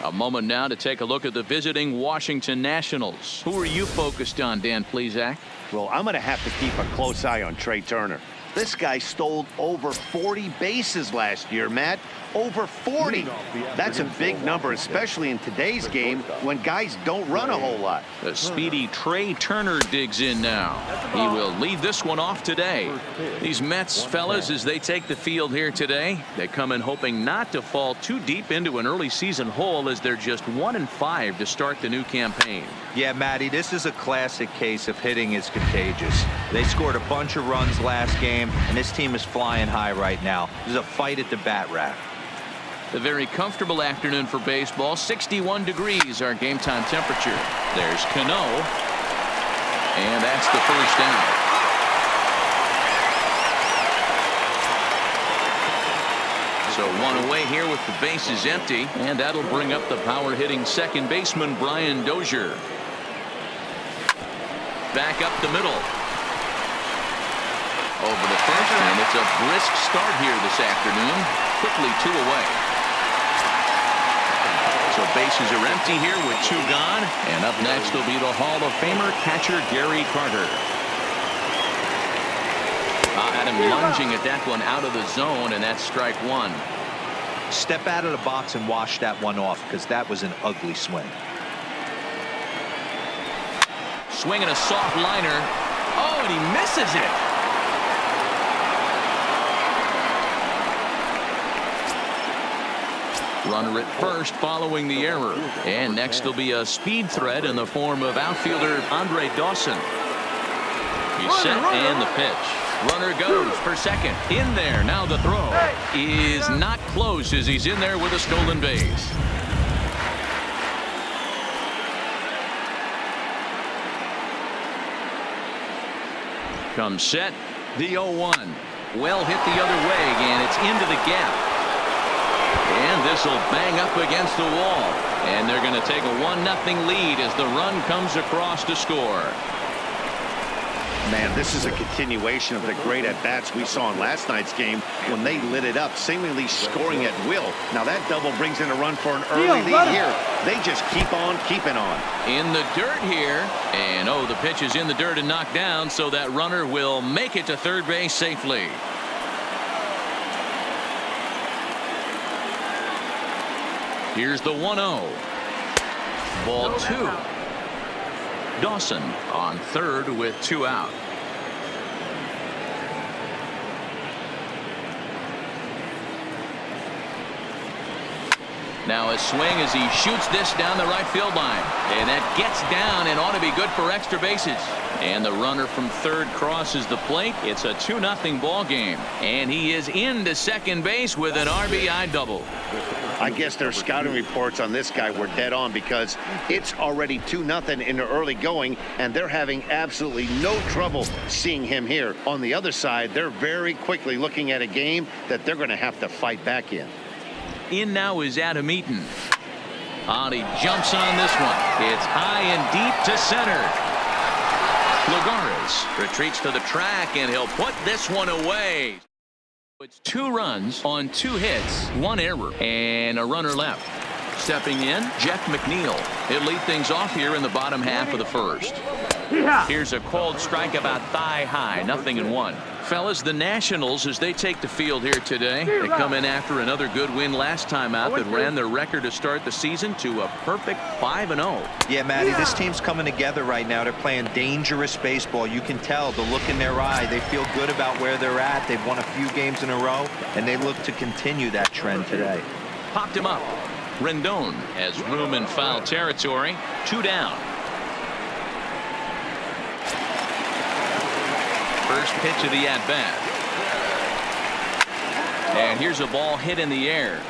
A moment now to take a look at the visiting Washington Nationals. Who are you focused on, Dan Plesac? Well, I'm going to have to keep a close eye on Trey Turner. This guy stole over 40 bases last year, Matt. Over 40. That's a big number, especially in today's game when guys don't run a whole lot. The speedy Trey Turner digs in now. He will lead this one off today. These Mets, fellas, as they take the field here today, they come in hoping not to fall too deep into an early season hole as they're just 1-5 to start the new campaign. Yeah, Matty, this is a classic case of hitting is contagious. They scored a bunch of runs last game, and this team is flying high right now. There's a fight at the bat rack. A very comfortable afternoon for baseball. 61 degrees our game time temperature. There's Cano. And that's the first down. So one away here with the bases empty. And that'll bring up the power hitting second baseman Brian Dozier. Back up the middle. Over the first, and it's a brisk start here this afternoon. Quickly 2 away. So bases are empty here with 2 gone. And up next will be the Hall of Famer catcher Gary Carter. Had him lunging at that one out of the zone, and that's strike 1. Step out of the box and wash that one off, because that was an ugly swing. Swinging a soft liner. Oh, and he misses it. Runner at first following the error. And next will be a speed threat in the form of outfielder Andre Dawson. He's set and the pitch. Runner goes for second. In there. Now the throw is not close as he's in there with a stolen base. Comes set. The 0-1. Well hit the other way, and it's into the gap. And this will bang up against the wall. And they're going to take a 1-0 lead as the run comes across to score. Man, this is a continuation of the great at-bats we saw in last night's game when they lit it up, seemingly scoring at will. Now that double brings in a run for an early lead here. They just keep on keeping on. In the dirt here. And, oh, the pitch is in the dirt and knocked down, so that runner will make it to third base safely. Here's the 1-0. Ball 2. Dawson on third with 2 out. Now a swing as he shoots this down the right field line. And that gets down and ought to be good for extra bases. And the runner from third crosses the plate. It's a 2-0 ball game. And he is into second base with an RBI double. I guess their scouting reports on this guy were dead on, because it's already 2-0 in the early going, and they're having absolutely no trouble seeing him here. On the other side, they're very quickly looking at a game that they're going to have to fight back in. In now is Adam Eaton. He jumps on this one. It's high and deep to center. Lagares retreats to the track, and he'll put this one away. It's 2 runs on 2 hits, 1 error, and a runner left. Stepping in, Jeff McNeil. He'll lead things off here in the bottom half of the first. Here's a called strike about thigh high, 0-1. Fellas, the Nationals, as they take the field here today, they come in after another good win last time out that ran their record to start the season to a perfect 5-0. Yeah, Matty, this team's coming together right now. They're playing dangerous baseball. You can tell the look in their eye. They feel good about where they're at. They've won a few games in a row, and they look to continue that trend today. Popped him up. Rendon has room in foul territory. 2 down. First pitch of the at-bat. And here's a ball hit in the air.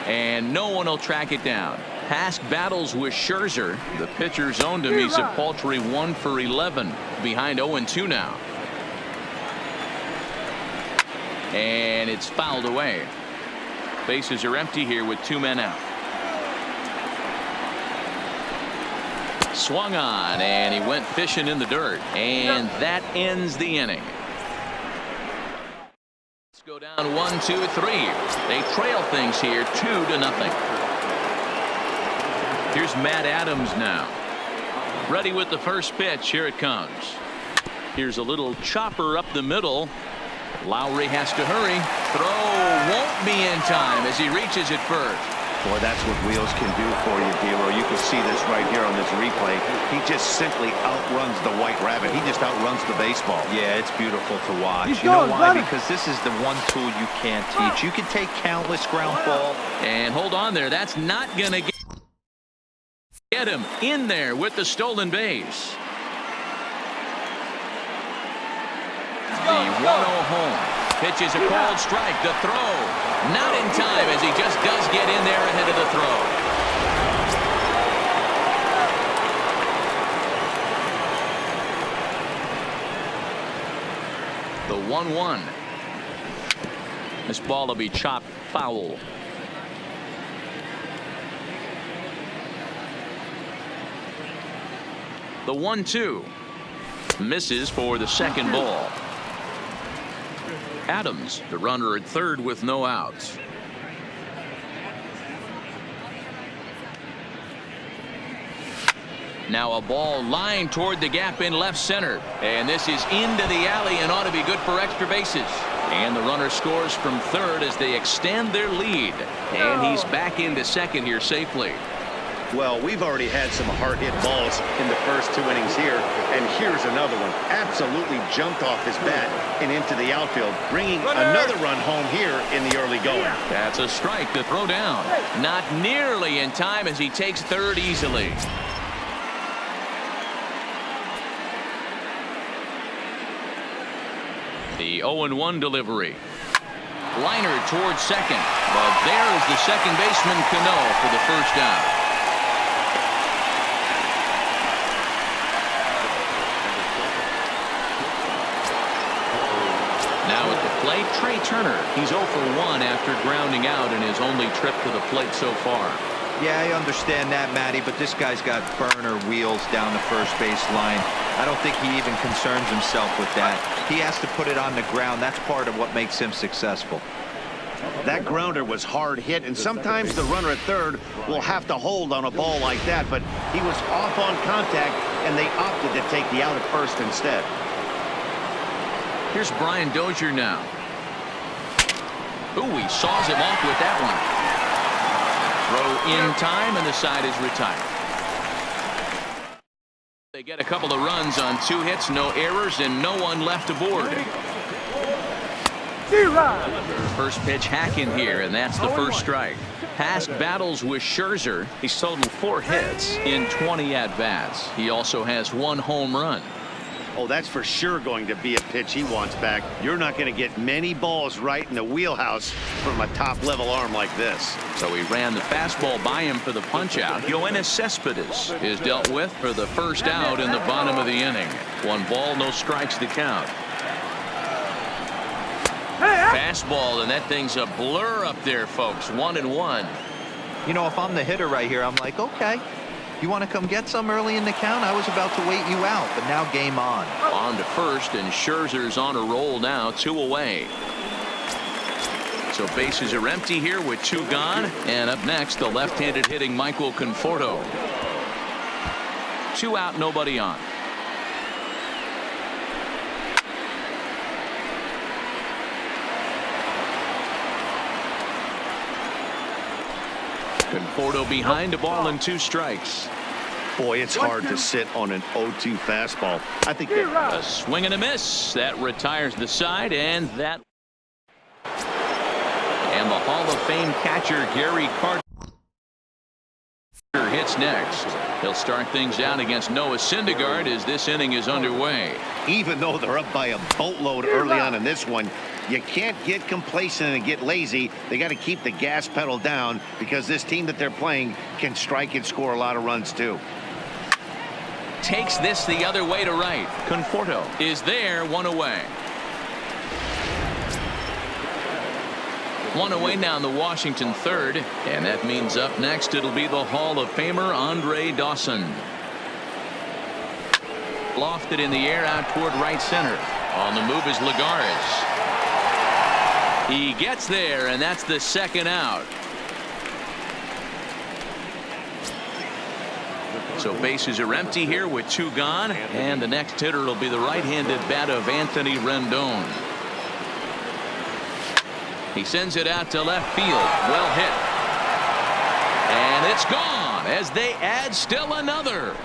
And no one will track it down. Hask battles with Scherzer. The pitcher's owned him. He's a paltry 1 for 11. Behind 0-2 now. And it's fouled away. Bases are empty here with 2 men out. Swung on, and he went fishing in the dirt, and that ends the inning. Let's go down 1, 2, 3. They trail things here 2-0. Here's Matt Adams now. Ready with the first pitch. Here it comes. Here's a little chopper up the middle. Lowry has to hurry. Throw won't be in time as he reaches it first. Boy, that's what wheels can do for you, Hero. You can see this right here on this replay. He just simply outruns the White Rabbit. He just outruns the baseball. Yeah, it's beautiful to watch. You know why? Because this is the one tool you can't teach. You can take countless ground ball. And hold on there. That's not going to get him in there with the stolen base. The 1-0 home. Pitch is a called strike. The throw not in time as he just does get in there ahead of the throw. The 1-1. This ball will be chopped foul. The 1-2 misses for the second ball. Adams, the runner at third with no outs. Now a ball lined toward the gap in left center. And this is into the alley and ought to be good for extra bases. And the runner scores from third as they extend their lead. And he's back into second here safely. Well, we've already had some hard-hit balls in the first 2 innings here, and here's another one. Absolutely jumped off his bat and into the outfield, bringing another run home here in the early going. That's a strike to throw down. Not nearly in time as he takes third easily. The 0-1 delivery. Liner towards second, but there is the second baseman Cano for the first out. Now at the plate, Trey Turner. He's 0 for 1 after grounding out in his only trip to the plate so far. Yeah, I understand that, Matty, but this guy's got burner wheels down the first base line. I don't think he even concerns himself with that. He has to put it on the ground. That's part of what makes him successful. That grounder was hard hit, and sometimes the runner at third will have to hold on a ball like that, but he was off on contact, and they opted to take the out at first instead. Here's Brian Dozier now. Ooh, he saws him off with that one. Throw in time, and the side is retired. They get a couple of runs on 2 hits, no errors, and no one left aboard. First pitch hack in here, and that's the first strike. Past battles with Scherzer, he's totaled 4 hits in 20 at-bats. He also has 1 home run. Oh, that's for sure going to be a pitch he wants back. You're not going to get many balls right in the wheelhouse from a top-level arm like this. So he ran the fastball by him for the punch-out. Yoenis Cespedes is dealt with for the first out in the bottom of the inning. 1 ball, no strikes to count. Fastball, and that thing's a blur up there, folks. 1-1. You know, if I'm the hitter right here, I'm like, okay. You want to come get some early in the count? I was about to wait you out, but now game on. On to first, and Scherzer's on a roll now, 2 away. So bases are empty here with 2 gone. And up next, the left-handed hitting Michael Conforto. 2 out, nobody on. Conforto behind, a ball and 2 strikes. Boy, it's hard to sit on an 0-2 fastball. I think a swing and a miss. That retires the side, and that. And the Hall of Fame catcher Gary Carter hits next. He'll start things out against Noah Syndergaard as this inning is underway. Even though they're up by a boatload early on in this one, you can't get complacent and get lazy. They got to keep the gas pedal down because this team that they're playing can strike and score a lot of runs too. Takes this the other way to right. Conforto is there, 1 away. 1 away now in the Washington third, and that means up next it'll be the Hall of Famer Andre Dawson. Lofted in the air out toward right center. On the move is Lagares. He gets there, and that's the second out. So bases are empty here with 2 gone, and the next hitter will be the right-handed bat of Anthony Rendon. He sends it out to left field. Well hit. And it's gone as they add still another.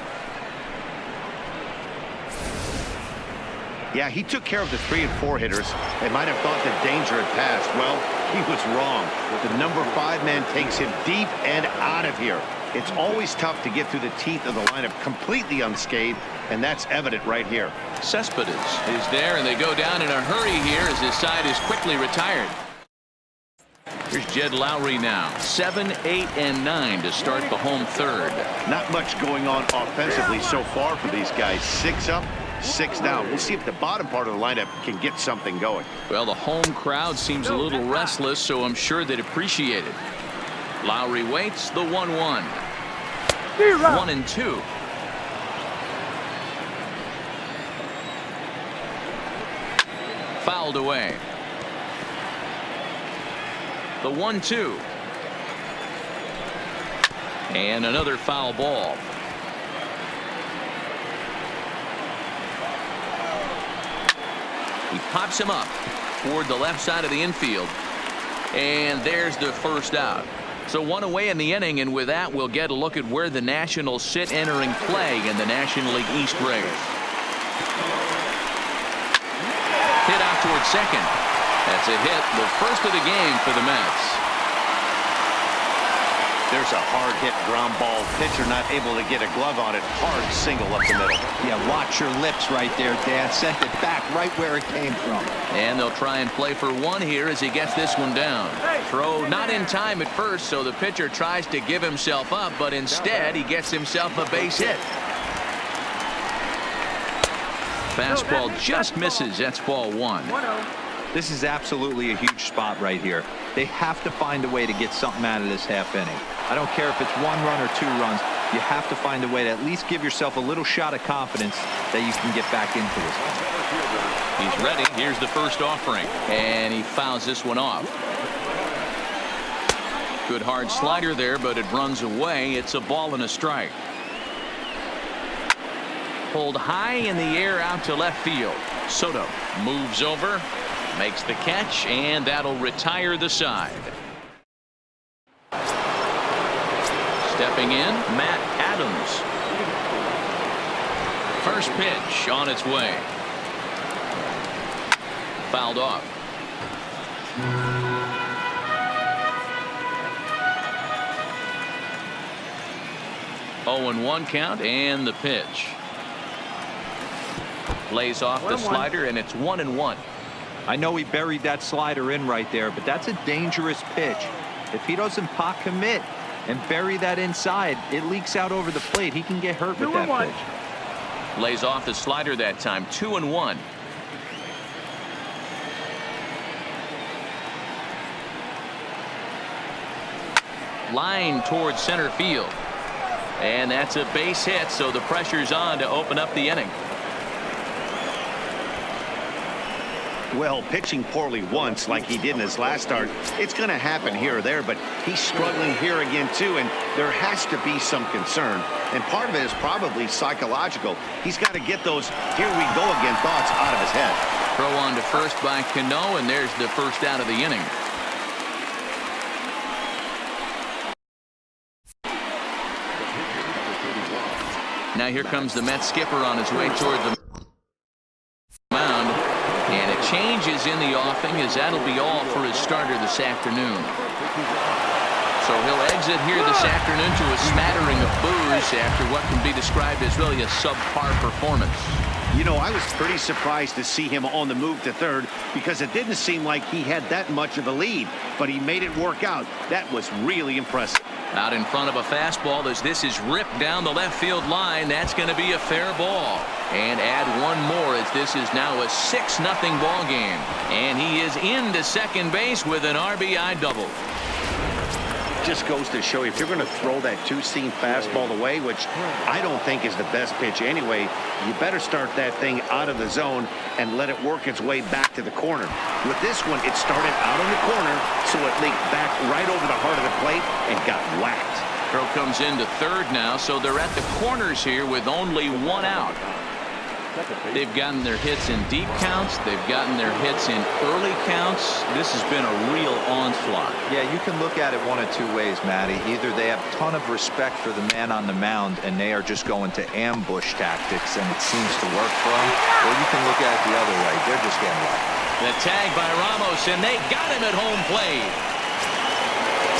Yeah, he took care of the 3 and 4 hitters. They might have thought that danger had passed. Well, he was wrong. The number 5 man takes him deep and out of here. It's always tough to get through the teeth of the lineup completely unscathed, and that's evident right here. Cespedes is there, and they go down in a hurry here as his side is quickly retired. Here's Jed Lowry now. 7, 8, and 9 to start the home third. Not much going on offensively so far for these guys. 6 up, 6 down. We'll see if the bottom part of the lineup can get something going. Well, the home crowd seems a little restless, so I'm sure they'd appreciate it. Lowry waits. The 1-1. 1-2. Fouled away. The 1-2. And another foul ball. He pops him up toward the left side of the infield. And there's the first out. So 1 away in the inning, and with that we'll get a look at where the Nationals sit entering play in the National League East race. Hit out toward second. That's a hit, the first of the game for the Mets. There's a hard hit ground ball. Pitcher not able to get a glove on it. Hard single up the middle. Yeah, watch your lips right there, Dan. Sent it back right where it came from. And they'll try and play for 1 here as he gets this one down. Throw not in time at first, so the pitcher tries to give himself up, but instead he gets himself a base hit. Fastball just misses. That's ball 1. This is absolutely a huge spot right here. They have to find a way to get something out of this half inning. I don't care if it's 1 run or 2 runs. You have to find a way to at least give yourself a little shot of confidence that you can get back into this one. He's ready. Here's the first offering, and he fouls this one off. Good hard slider there, but it runs away. It's a ball and a strike. Pulled high in the air out to left field. Soto moves over, makes the catch, and that'll retire the side. Stepping in, Matt Adams. First pitch on its way. Fouled off. Oh, and 1 count, and the pitch. Lays off the slider, and it's 1-1. I know he buried that slider in right there, but that's a dangerous pitch. If he doesn't pot commit and bury that inside, it leaks out over the plate. He can get hurt with that pitch. Lays off the slider that time. 2-1. Line towards center field. And that's a base hit, so the pressure's on to open up the inning. Well, pitching poorly once like he did in his last start, it's going to happen here or there, but he's struggling here again too, and there has to be some concern, and part of it is probably psychological. He's got to get those here we go again thoughts out of his head. Throw on to first by Cano, and there's the first out of the inning. Now here comes the Mets skipper on his way toward the mound. And it changes in the offing, as that'll be all for his starter this afternoon. So he'll exit here this afternoon to a smattering of boos after what can be described as really a subpar performance. You know, I was pretty surprised to see him on the move to third because it didn't seem like he had that much of a lead, but he made it work out. That was really impressive. Out in front of a fastball as this is ripped down the left field line. That's going to be a fair ball. And add 1 more as this is now a 6-0 ball game. And he is into second base with an RBI double. Just goes to show you, if you're going to throw that 2-seam fastball away, which I don't think is the best pitch anyway, you better start that thing out of the zone and let it work its way back to the corner. With this one, it started out in the corner, so it leaked back right over the heart of the plate and got whacked. Throw comes into third now, so they're at the corners here with only one out. They've gotten their hits in deep counts. They've gotten their hits in early counts. This has been a real onslaught. Yeah, you can look at it one of two ways, Matty. Either they have a ton of respect for the man on the mound and they are just going to ambush tactics and it seems to work for them, or you can look at it the other way. They're just getting lucky. The tag by Ramos, and they got him at home plate.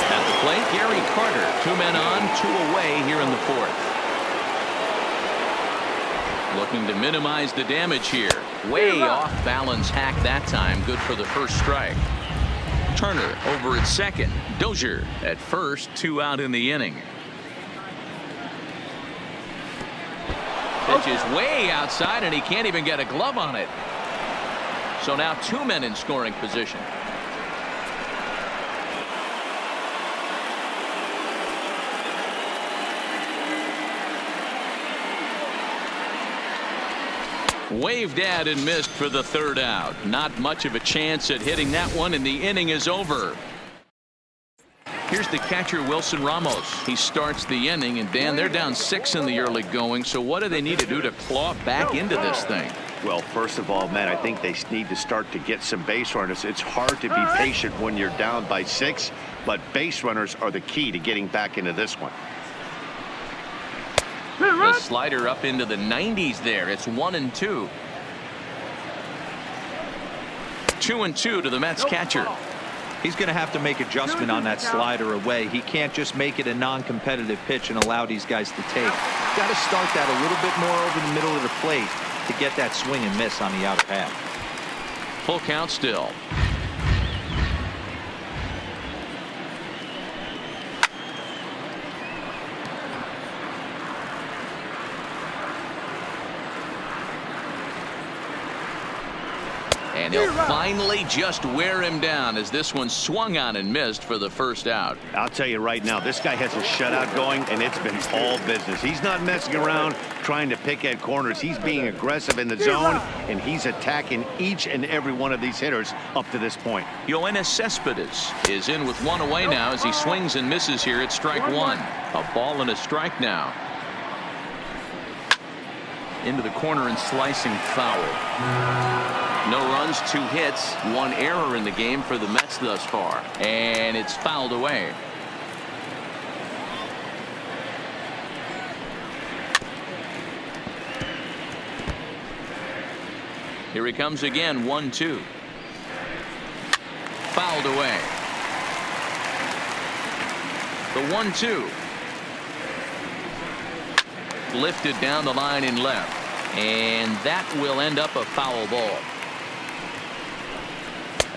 At the plate, Gary Carter. 2 men on, 2 away here in the fourth. Looking to minimize the damage here. Way off balance hack that time. Good for the first strike. Turner over at second. Dozier at first. 2 out in the inning. Pitch is way outside and he can't even get a glove on it. So now 2 men in scoring position. Waved at and missed for the third out. Not much of a chance at hitting that one, and the inning is over. Here's the catcher, Wilson Ramos. He starts the inning, and Dan, they're down 6 in the early going. So what do they need to do to claw back into this thing? Well, first of all, Matt, I think they need to start to get some base runners. It's hard to be patient when you're down by 6, but base runners are the key to getting back into this one. The slider up into the 90s there. It's 1-2. 2-2 to the Mets catcher. He's going to have to make adjustment on that slider away. He can't just make it a non-competitive pitch and allow these guys to take. Got to start that a little bit more over the middle of the plate to get that swing and miss on the outer half. Full count still. And he'll finally just wear him down as this one swung on and missed for the first out. I'll tell you right now, this guy has a shutout going, and it's been all business. He's not messing around trying to pick at corners. He's being aggressive in the zone, and he's attacking each and every one of these hitters up to this point. Yoenis Cespedes is in with 1 away now as he swings and misses here at strike 1. A ball and a strike now. Into the corner and slicing foul. No runs, 2 hits, 1 error in the game for the Mets thus far. And it's fouled away. Here he comes again, 1-2. Fouled away. The 1-2. Lifted down the line in left. And that will end up a foul ball.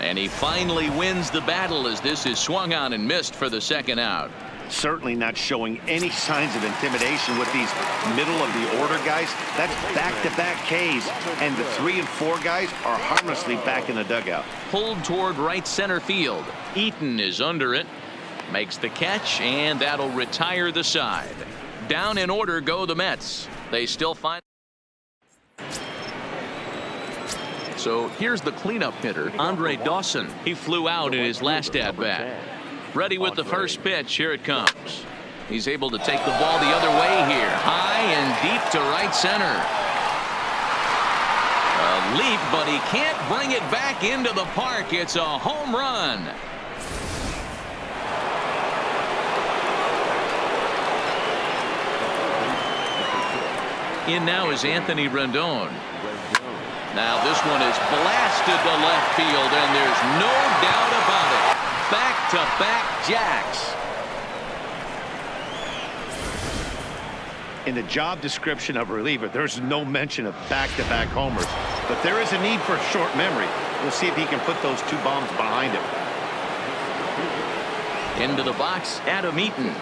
And he finally wins the battle as this is swung on and missed for the second out. Certainly not showing any signs of intimidation with these middle of the order guys. That's back-to-back Ks, and the 3 and 4 guys are harmlessly back in the dugout. Pulled toward right center field. Eaton is under it. Makes the catch, and that'll retire the side. Down in order go the Mets. They still find. So here's the cleanup hitter, Andre Dawson. He flew out in his last at-bat. Ready with the first pitch. Here it comes. He's able to take the ball the other way here. High and deep to right center. A leap, but he can't bring it back into the park. It's a home run. In now is Anthony Rendon. Now this one is blasted to left field, and there's no doubt about it. Back-to-back jacks. In the job description of reliever, there's no mention of back-to-back homers. But there is a need for short memory. We'll see if he can put those 2 bombs behind him. Into the box, Adam Eaton.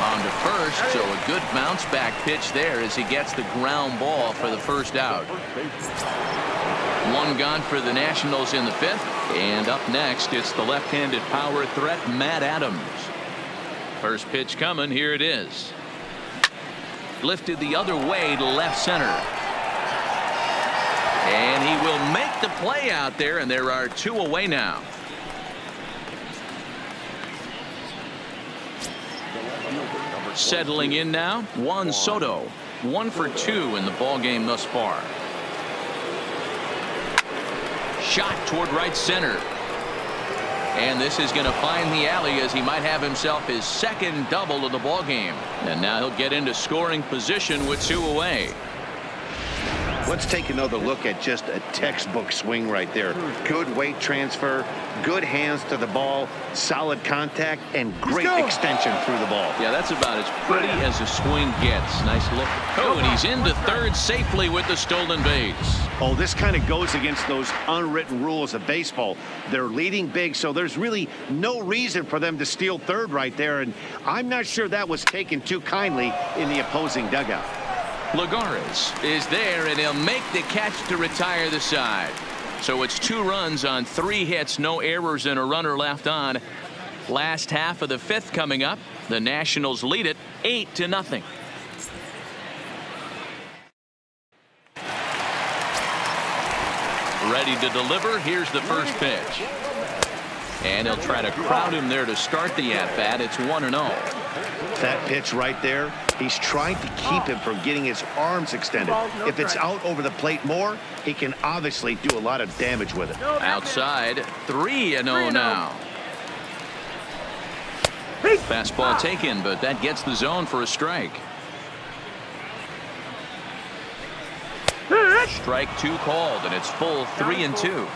On to first, so a good bounce back pitch there as he gets the ground ball for the first out. 1 gone for the Nationals in the 5th, and up next it's the left-handed power threat Matt Adams. First pitch coming, here it is. Lifted the other way to left center. And he will make the play out there, and there are 2 away now. Settling in now, Juan Soto. 1 for 2 in the ball game thus far. Shot toward right center. And this is going to find the alley as he might have himself his second double of the ball game. And now he'll get into scoring position with 2 away. Let's take another look at just a textbook swing right there. Good weight transfer, good hands to the ball, solid contact, and great extension through the ball. Yeah, that's about as pretty as a swing gets. Nice look. Oh, and he's into third safely with the stolen base. Oh, this kind of goes against those unwritten rules of baseball. They're leading big, so there's really no reason for them to steal third right there, and I'm not sure that was taken too kindly in the opposing dugout. Lagares is there, and he'll make the catch to retire the side. So it's 2 runs on 3 hits, no errors, and a runner left on. Last half of the 5th coming up. The Nationals lead it 8-0. Ready to deliver. Here's the first pitch. And he'll try to crowd him there to start the at-bat. It's 1-0. That pitch right there, he's trying to keep him from getting his arms extended. If it's out over the plate more, he can obviously do a lot of damage with it. Outside, 3-0 now. Fastball taken, but that gets the zone for a strike. Strike 2 called, and it's full 3-2.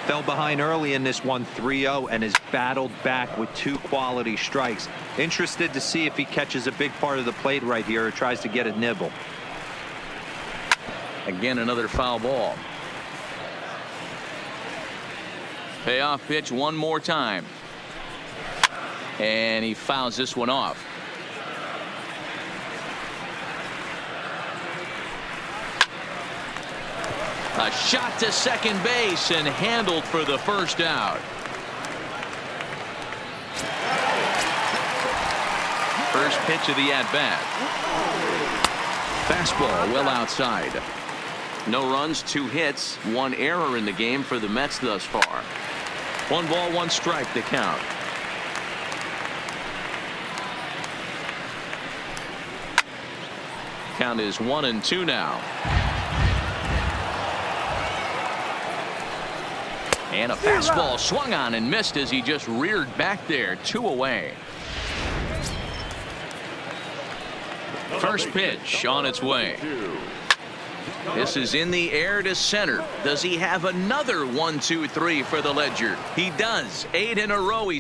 Fell behind early in this one, 3-0, and has battled back with 2 quality strikes. Interested to see if he catches a big part of the plate right here or tries to get a nibble. Again, another foul ball. Payoff pitch one more time. And he fouls this one off. A shot to second base and handled for the first out. First pitch of the at-bat. Fastball well outside. No runs, 2 hits, 1 error in the game for the Mets thus far. 1 ball, 1 strike to count. Count is 1-2 now. And a fastball swung on and missed as he just reared back there. 2 away. First pitch on its way. This is in the air to center. Does he have another 1-2-3 for the ledger? He does. 8 in a row.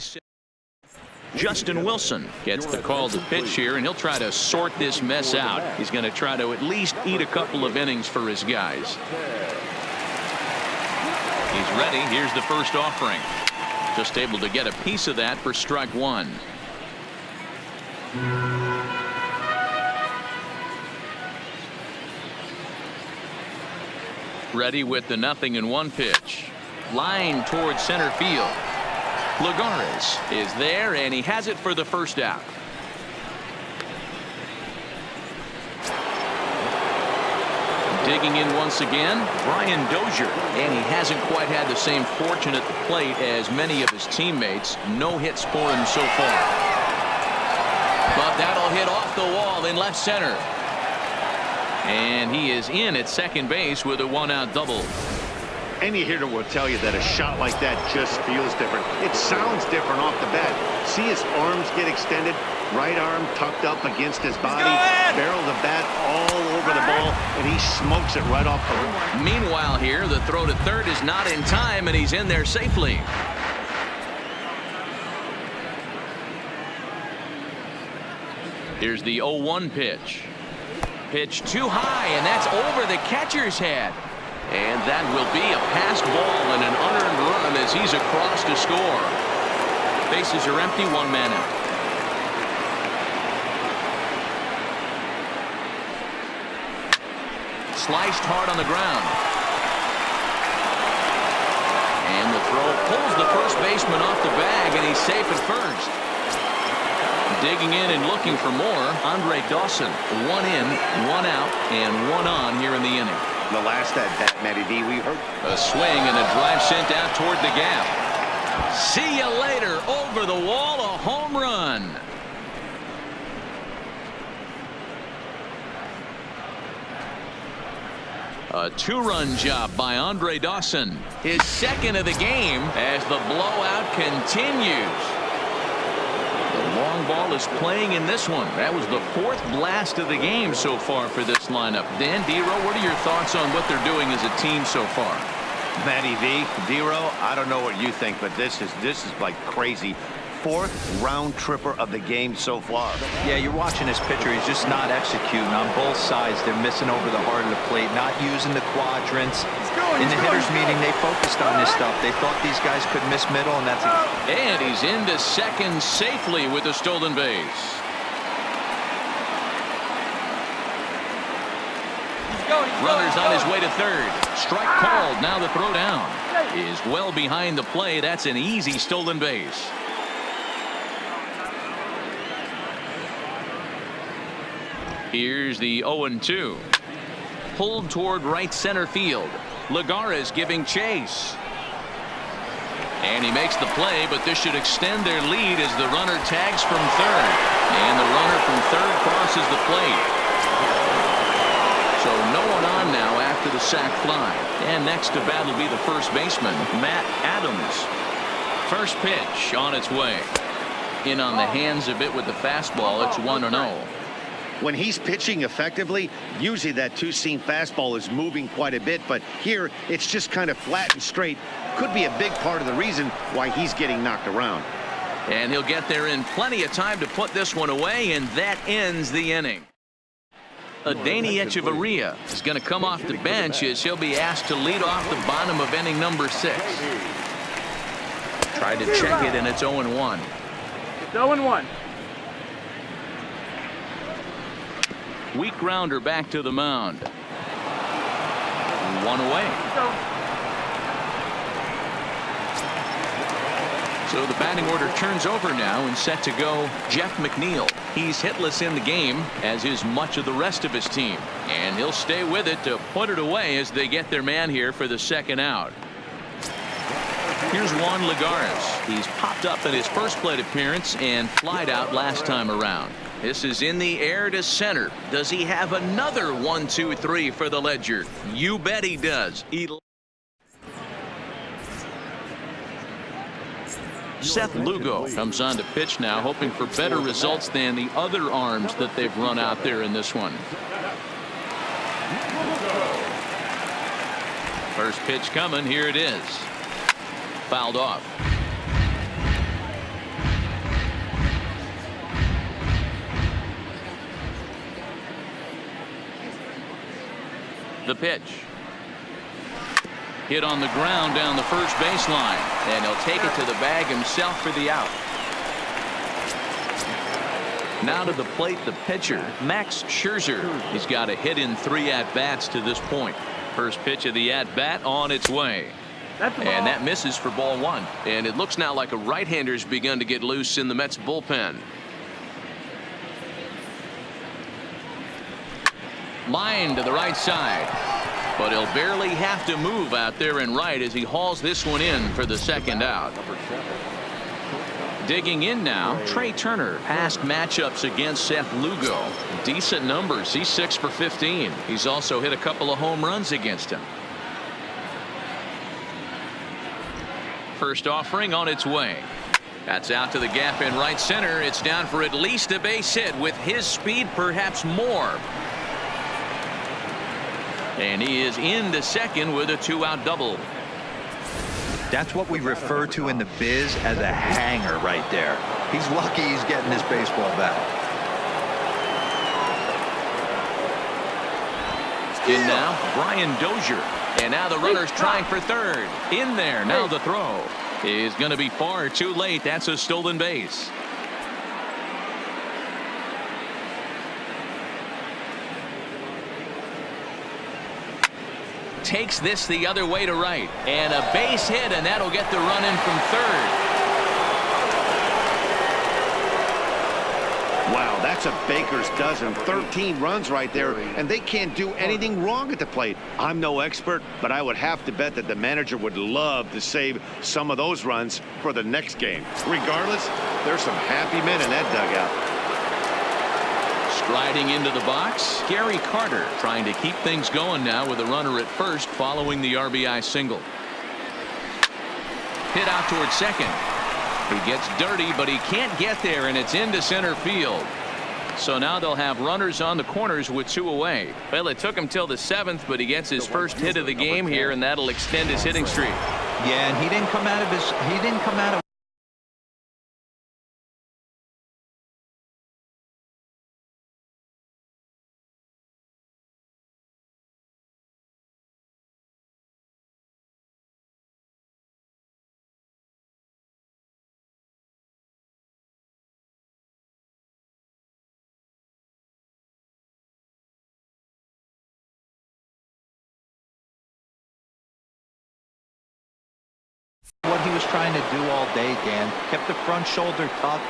Justin Wilson gets the call to pitch here, and he'll try to sort this mess out. He's going to try to at least eat a couple of innings for his guys. He's ready. Here's the first offering. Just able to get a piece of that for strike 1. Ready with the 0-1 pitch. Line towards center field. Lagares is there, and he has it for the first out. Digging in once again, Brian Dozier, and he hasn't quite had the same fortune at the plate as many of his teammates. No hits for him so far. But that'll hit off the wall in left center. And he is in at second base with a 1-out double. Any hitter will tell you that a shot like that just feels different. It sounds different off the bat. See his arms get extended, right arm tucked up against his body, barrel of the bat all over the ball, and he smokes it right off the rim. Meanwhile here, the throw to third is not in time, and he's in there safely. Here's the 0-1 pitch. Pitch too high, and that's over the catcher's head. And that will be a passed ball and an unearned run as he's across to score. Bases are empty, 1 man out. Sliced hard on the ground. And the throw pulls the first baseman off the bag, and he's safe at first. Digging in and looking for more, Andre Dawson. 1 in, 1 out, and 1 on here in the inning. The last at bat, Matty D, we heard a swing and a drive sent out toward the gap. See you later. Over the wall, a home run. A two-run job by Andre Dawson. His second of the game as the blowout continues. The long ball is playing in this one. That was the fourth blast of the game so far for this lineup. Dan, D-Row, what are your thoughts on what they're doing as a team so far? Matty V, D-Row, I don't know what you think, but this is like crazy. Fourth round tripper of the game so far. Yeah, you're watching this pitcher. He's just not executing on both sides. They're missing over the heart of the plate, not using the quadrants. In the hitters meeting, they focused on this stuff. They thought these guys could miss middle, and that's And he's into second safely with a stolen base. Runners on his way to third. Strike called. Now the throw down is well behind the play. That's an easy stolen base. Here's the 0-2. Pulled toward right center field. Lagares giving chase. And he makes the play, but this should extend their lead as the runner tags from third. And the runner from third crosses the plate. So no one on now after the sac fly. And next to bat will be the first baseman, Matt Adams. First pitch on its way. In on the hands a bit with the fastball. It's 1-0. When he's pitching effectively, usually that two-seam fastball is moving quite a bit, but here it's just kind of flat and straight. Could be a big part of the reason why he's getting knocked around. And he'll get there in plenty of time to put this one away, and that ends the inning. Adeiny Echeverria is going to come off the bench as he'll be asked to lead off the bottom of inning number 6. Tried to check it, and it's 0-1. It's 0-1. Weak grounder back to the mound. One away. So the batting order turns over now and set to go Jeff McNeil. He's hitless in the game, as is much of the rest of his team. And he'll stay with it to put it away as they get their man here for the second out. Here's Juan Lagares. He's popped up in his first plate appearance and flied out last time around. This is in the air to center. Does he have another 1-2-3 for the Ledger? You bet he does. Seth Lugo comes on to pitch now, hoping for better results than the other arms that they've run out there in this one. First pitch coming. Here it is. Fouled off. The pitch. Hit on the ground down the first baseline, and he'll take it to the bag himself for the out. Now to the plate, the pitcher, Max Scherzer. He's got a hit in 3 at-bats to this point. First pitch of the at-bat on its way. And that misses for ball 1. And it looks now like a right-hander's begun to get loose in the Mets bullpen. Line to the right side. But he'll barely have to move out there in right as he hauls this one in for the second out. Digging in now, Trey Turner. Past matchups against Seth Lugo. Decent numbers. He's 6 for 15. He's also hit a couple of home runs against him. First offering on its way. That's out to the gap in right center. It's down for at least a base hit. With his speed, perhaps more. And he is into second with a 2-out double. That's what we refer to in the biz as a hanger right there. He's lucky he's getting this baseball back. In now, Brian Dozier. And now the runner's trying for third. In there. Now the throw is going to be far too late. That's a stolen base. Takes this the other way to right. And a base hit, and that'll get the run in from third. Wow, that's a baker's dozen. 13 runs right there, and they can't do anything wrong at the plate. I'm no expert, but I would have to bet that the manager would love to save some of those runs for the next game. Regardless, there's some happy men in that dugout. Striding into the box, Gary Carter trying to keep things going now with a runner at first following the RBI single. Hit out towards second. He gets dirty, but he can't get there, and it's into center field. So now they'll have runners on the corners with 2 away. Well, it took him till the 7th, but he gets his first hit of the game here, and that'll extend his hitting streak. Yeah, and he didn't come out of what he was trying to do all day, Dan. Kept the front shoulder tucked,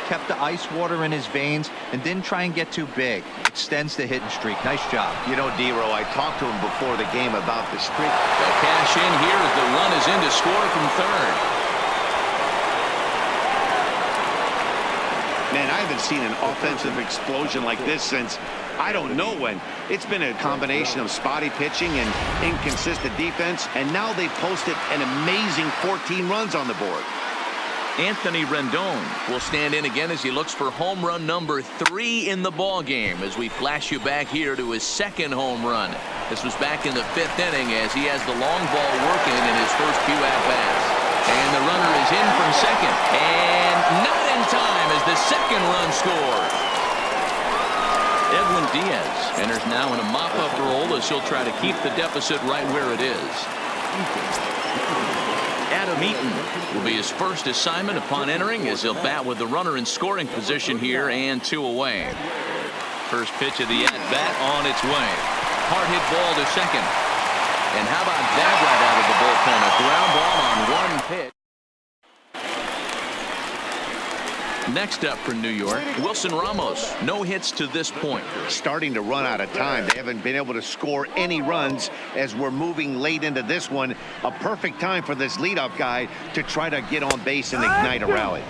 kept the ice water in his veins, and didn't try and get too big. Extends the hitting streak. Nice job. You know, D-Row, I talked to him before the game about the streak. They'll cash in here as the run is in to score from third. Man, I haven't seen an offensive explosion like this since I don't know when. It's been a combination of spotty pitching and inconsistent defense, and now they've posted an amazing 14 runs on the board. Anthony Rendon will stand in again as he looks for home run number 3 in the ball game as we flash you back here to his second home run. This was back in the 5th inning as he has the long ball working in his first few at-bats. And the runner is in from second. And not in time as the second run scores. Edwin Diaz enters now in a mop-up role as he'll try to keep the deficit right where it is. Adam Eaton will be his first assignment upon entering as he'll bat with the runner in scoring position here and 2 away. First pitch of the at-bat on its way. Hard hit ball to second. And how about that right out of the bullpen? A ground ball on 1 pitch. Next up for New York, Wilson Ramos. No hits to this point. Starting to run out of time. They haven't been able to score any runs as we're moving late into this one. A perfect time for this leadoff guy to try to get on base and ignite a rally.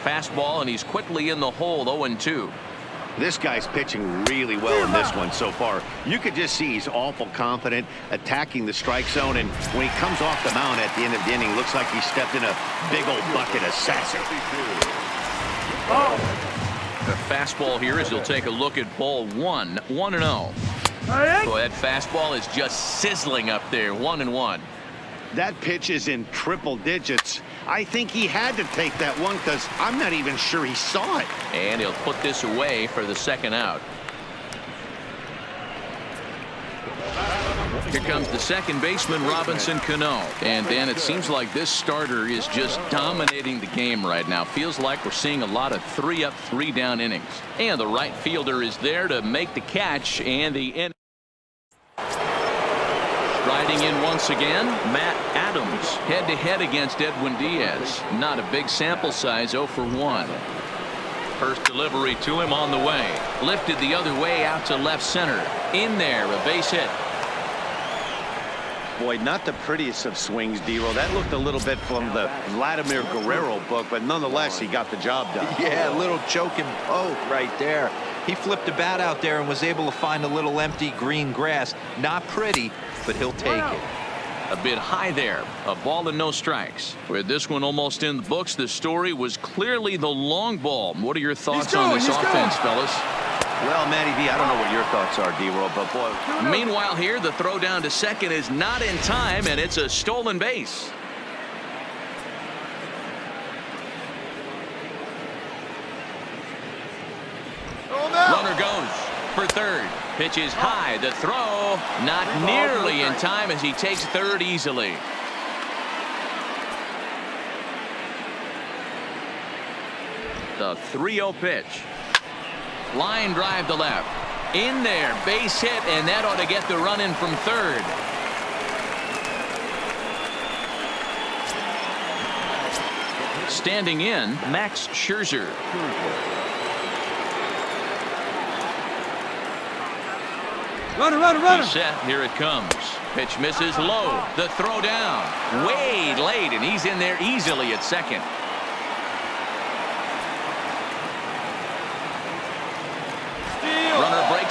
Fastball, and he's quickly in the hole, 0-2. This guy's pitching really well in this one so far. You could just see he's awful confident attacking the strike zone, and when he comes off the mound at the end of the inning, looks like he stepped in a big old bucket of sassy. The fastball here as he'll take a look at ball 1, 1-0. Boy, that fastball is just sizzling up there, 1-1. That pitch is in triple digits. I think he had to take that one because I'm not even sure he saw it. And he'll put this away for the second out. Here comes the second baseman, Robinson Cano. And Dan, it seems like this starter is just dominating the game right now. Feels like we're seeing a lot of 3 up, 3 down innings. And the right fielder is there to make the catch, and the inning. Riding in once again, Matt Adams head-to-head against Edwin Diaz. Not a big sample size, 0 for 1. First delivery to him on the way. Lifted the other way out to left center. In there, a base hit. Boy, not the prettiest of swings, D-Row. That looked a little bit from the Vladimir Guerrero book, but nonetheless, he got the job done. Yeah, a little choking poke right there. He flipped the bat out there and was able to find a little empty green grass. Not pretty, but he'll take it. A bit high there. A ball and no strikes. With this one almost in the books, the story was clearly the long ball. What are your thoughts on this offense, fellas? Well, Matty V, I don't know what your thoughts are, D-Row, but boy. Meanwhile here, the throw down to second is not in time, and it's a stolen base. Runner goes for third. Pitch is high. The throw not nearly in time as he takes third easily. The 3-0 pitch. Line drive to left. In there, base hit, and that ought to get the run in from third. Standing in, Max Scherzer. Runner. He's set. Here it comes. Pitch misses low. The throw down. Way late, and he's in there easily at second.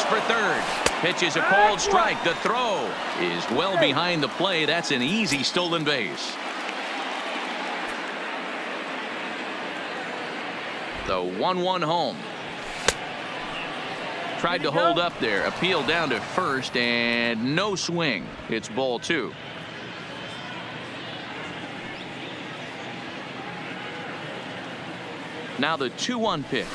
looks for third. Pitches a cold strike. The throw is well behind the plate. That's an easy stolen base. The 1-1 home. Tried to hold up there. Appeal down to first and no swing. It's ball 2. Now the 2-1 pitch.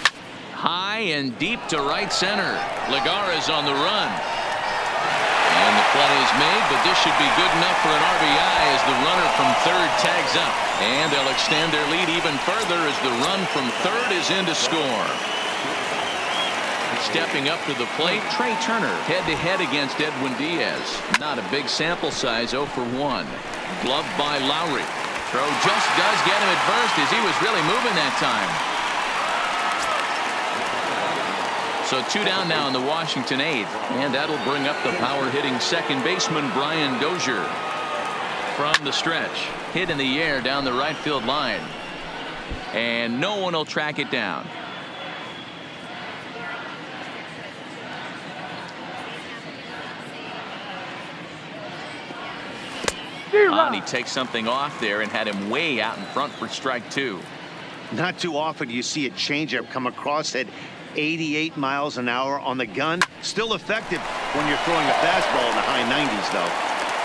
High and deep to right center. Legara's on the run. And the play is made, but this should be good enough for an RBI as the runner from third tags up. And they'll extend their lead even further as the run from third is in to score. Stepping up to the plate, Trey Turner head-to-head against Edwin Diaz. Not a big sample size, 0 for 1. Gloved by Lowry. Throw just does get him at first as he was really moving that time. So 2 down now in the Washington 8th, and that'll bring up the power-hitting second baseman Brian Dozier. From the stretch, hit in the air down the right field line, and no one will track it down. He takes something off there and had him way out in front for strike 2. Not too often you see a changeup come across at 88 miles an hour on the gun. Still effective when you're throwing a fastball in the high 90s, though.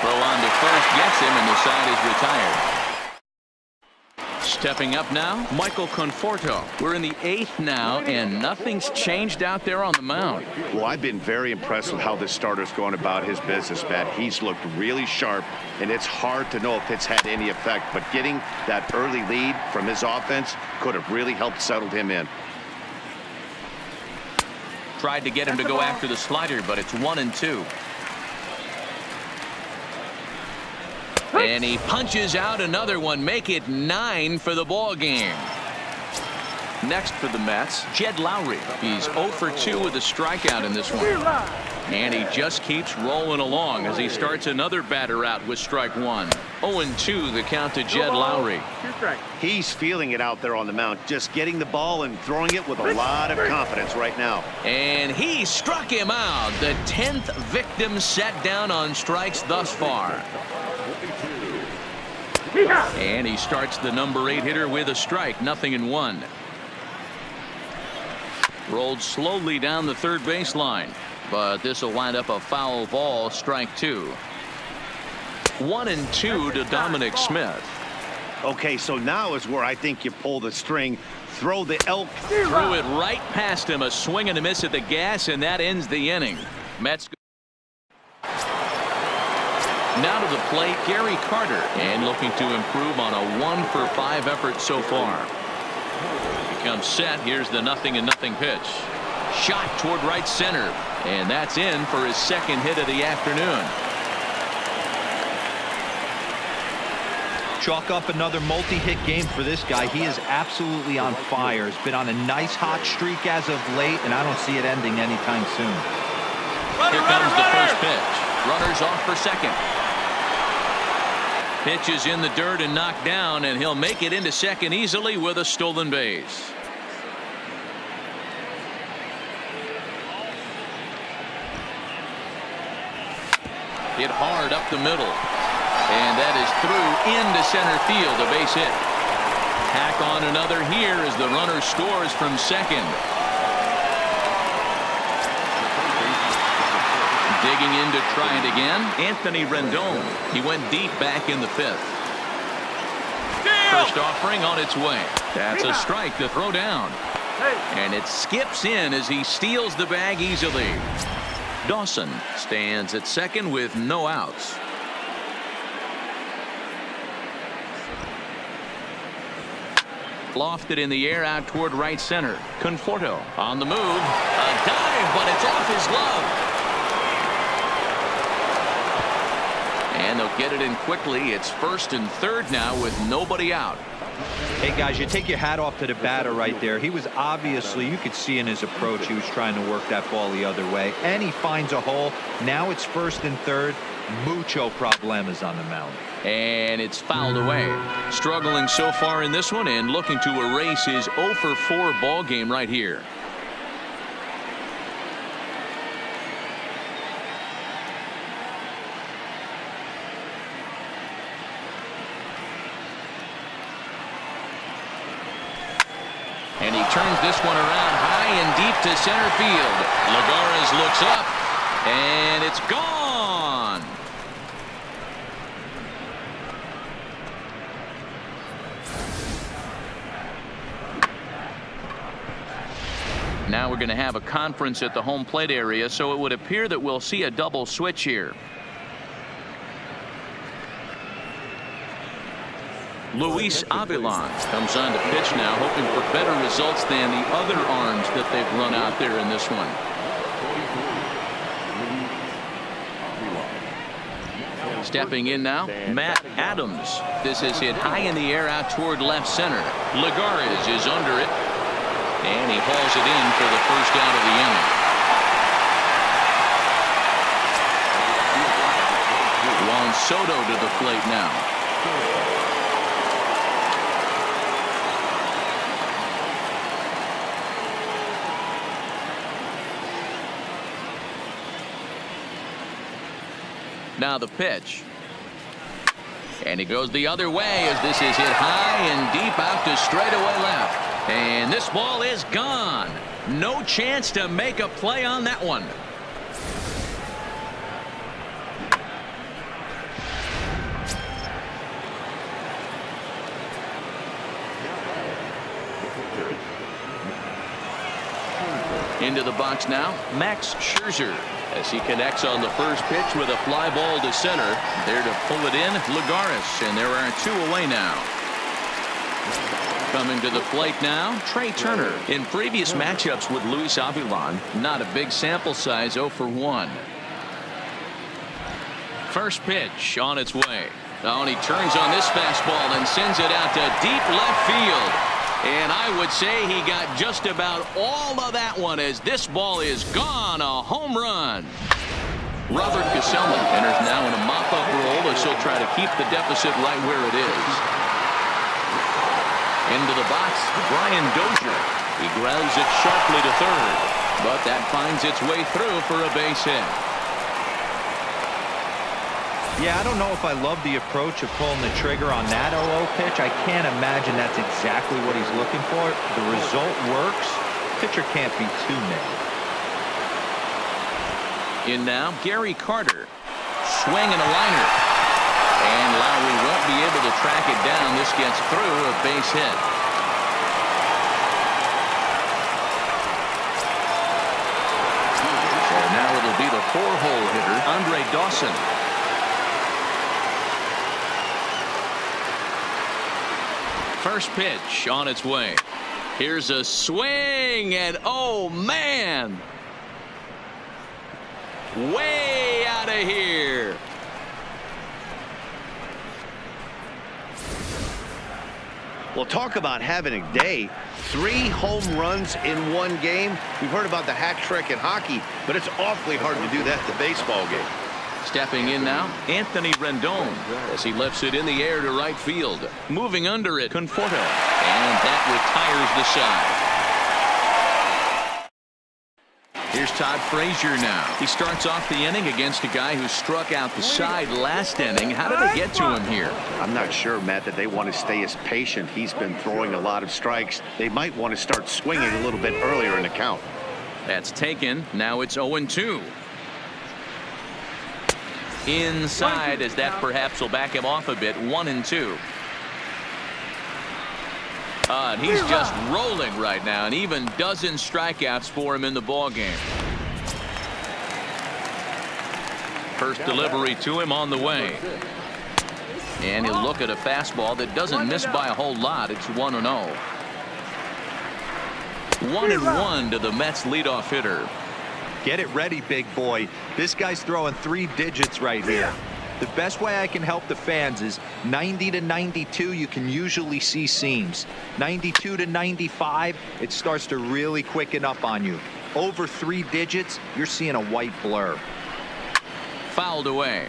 Throw on to first gets him, and the side is retired. Stepping up now, Michael Conforto. We're in the 8th now, and nothing's changed out there on the mound. Well, I've been very impressed with how this starter's going about his business, Matt. He's looked really sharp, and it's hard to know if it's had any effect. But getting that early lead from his offense could have really helped settle him in. Tried to get him to go after the slider, but it's 1-2. And he punches out another one. Make it 9 for the ball game. Next for the Mets, Jed Lowry. He's 0 for 2 with a strikeout in this one. And he just keeps rolling along as he starts another batter out with strike 1. 0-2 the count to Jed Lowry. He's feeling it out there on the mound, just getting the ball and throwing it with a lot of confidence right now. And he struck him out. The 10th victim set down on strikes thus far. And he starts the number 8 hitter with a strike. 0-1. Rolled slowly down the third baseline, but this will wind up a foul ball. Strike 2. 1-2 to Dominic Smith. Okay, so now is where I think you pull the string, throw the elk. Threw it right past him. A swing and a miss at the gas, and that ends the inning. Mets. Now to the plate, Gary Carter, and looking to improve on a 1 for 5 effort so far. He comes set. Here's the 0-0 pitch. Shot toward right center, and that's in for his second hit of the afternoon. Chalk up another multi-hit game for this guy. He is absolutely on fire. He's been on a nice hot streak as of late, and I don't see it ending anytime soon. Here comes the first pitch. Runners off for second. Pitch is in the dirt and knocked down, and he'll make it into second easily with a stolen base. Hit hard up the middle, and that is through into center field. A base hit. Tack on another here as the runner scores from second. Digging in to try it again, Anthony Rendon. He went deep back in the 5th. First offering on its way. That's a strike to throw down. And it skips in as he steals the bag easily. Dawson stands at second with no outs. Lofted in the air out toward right center. Conforto on the move. A dive, but it's off his glove. And they'll get it in quickly. It's first and third now with nobody out. Hey, guys, you take your hat off to the batter right there. He was obviously, you could see in his approach, he was trying to work that ball the other way. And he finds a hole. Now it's first and third. Mucho problemas on the mound. And it's fouled away. Struggling so far in this one and looking to erase his 0 for 4 ball game right here. And he turns this one around high and deep to center field. Lagares looks up, and it's gone. Now we're going to have a conference at the home plate area, so it would appear that we'll see a double switch here. Luis Avilan comes on to pitch now, hoping for better results than the other arms that they've run out there in this one. Stepping in now, Matt Adams. This is hit high in the air out toward left center. Lagares is under it, and he hauls it in for the first out of the inning. Juan Soto to the plate now. Now the pitch. And he goes the other way as this is hit high and deep out to straightaway left. And this ball is gone. No chance to make a play on that one. Into the box now, Max Scherzer, as he connects on the first pitch with a fly ball to center. There to pull it in, Lagares, and there are two away now. Coming to the plate now, Trey Turner. In previous matchups with Luis Avilan, not a big sample size, 0 for 1. First pitch on its way. Oh, and he turns on this fastball and sends it out to deep left field. And I would say he got just about all of that one as this ball is gone. A home run. Robert Gesellman enters now in a mop-up role as he'll try to keep the deficit right where it is. Into the box, Brian Dozier. He grounds it sharply to third, but that finds its way through for a base hit. Yeah, I don't know if I love the approach of pulling the trigger on that 0-0 pitch. I can't imagine that's exactly what he's looking for. The result works. Pitcher can't be too mad. In now, Gary Carter. Swing and a liner. And Lowry won't be able to track it down. This gets through, a base hit. So now it'll be the 4-hole hitter, Andre Dawson. First pitch on its way. Here's a swing, and oh man, way out of here. Well, talk about having a day. 3 home runs in one game. We've heard about the hack trick in hockey, but it's awfully hard to do that in the baseball game. Stepping in now, Anthony Rendon, as he lifts it in the air to right field. Moving under it, Conforto, and that retires the side. Here's Todd Frazier now. He starts off the inning against a guy who struck out the side last inning. How did it get to him here? I'm not sure, Matt, that they want to stay as patient. He's been throwing a lot of strikes. They might want to start swinging a little bit earlier in the count. That's taken. Now it's 0-2. Inside, as that perhaps will back him off a bit. 1-2. And he's just rolling right now, and even dozen strikeouts for him in the ball game. First delivery to him on the way, and he'll look at a fastball that doesn't miss by a whole lot. It's 1-0. 1-1 to the Mets leadoff hitter. Get it ready, big boy. This guy's throwing 3 digits right here. The best way I can help the fans is 90 to 92. You can usually see seams. 92 to 95, it starts to really quicken up on you. Over 3 digits, you're seeing a white blur. Fouled away.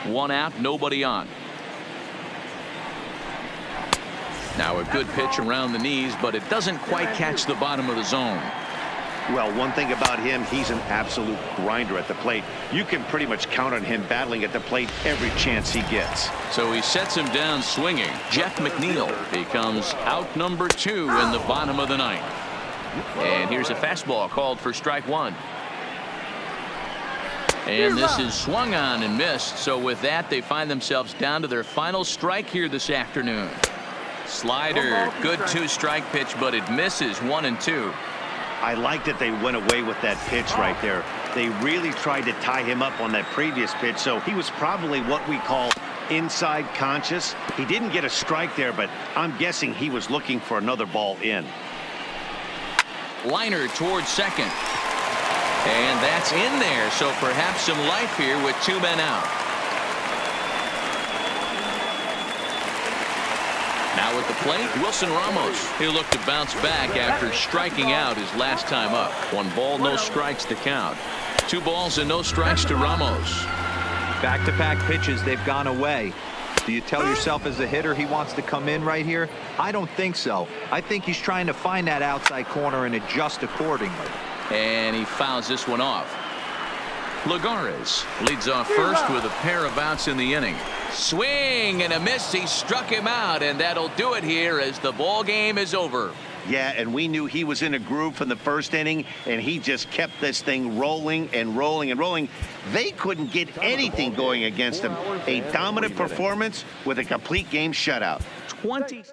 1 out, nobody on. Now a good pitch around the knees, but it doesn't quite catch the bottom of the zone. Well, one thing about him, he's an absolute grinder at the plate. You can pretty much count on him battling at the plate every chance he gets. So he sets him down swinging. Jeff McNeil becomes out number 2 in the bottom of the ninth. And here's a fastball called for strike 1. And this is swung on and missed. So with that, they find themselves down to their final strike here this afternoon. Slider, good 2-strike pitch, but it misses 1 and 2. I like that they went away with that pitch right there. They really tried to tie him up on that previous pitch, so he was probably what we call inside conscious. He didn't get a strike there, but I'm guessing he was looking for another ball in. Liner towards second. And that's in there, so perhaps some life here with 2 men out. Now at the plate, Wilson Ramos. He'll look to bounce back after striking out his last time up. 1 ball, no strikes to count. 2 balls and no strikes to Ramos. Back-to-back pitches, they've gone away. Do you tell yourself as a hitter he wants to come in right here? I don't think so. I think he's trying to find that outside corner and adjust accordingly. And he fouls this one off. Lagares leads off first with a pair of outs in the inning. Swing and a miss. He struck him out, and that'll do it here as the ball game is over. Yeah, and we knew he was in a groove from the first inning, and he just kept this thing rolling and rolling and rolling. They couldn't get anything going against him. A dominant performance with a complete game shutout. 20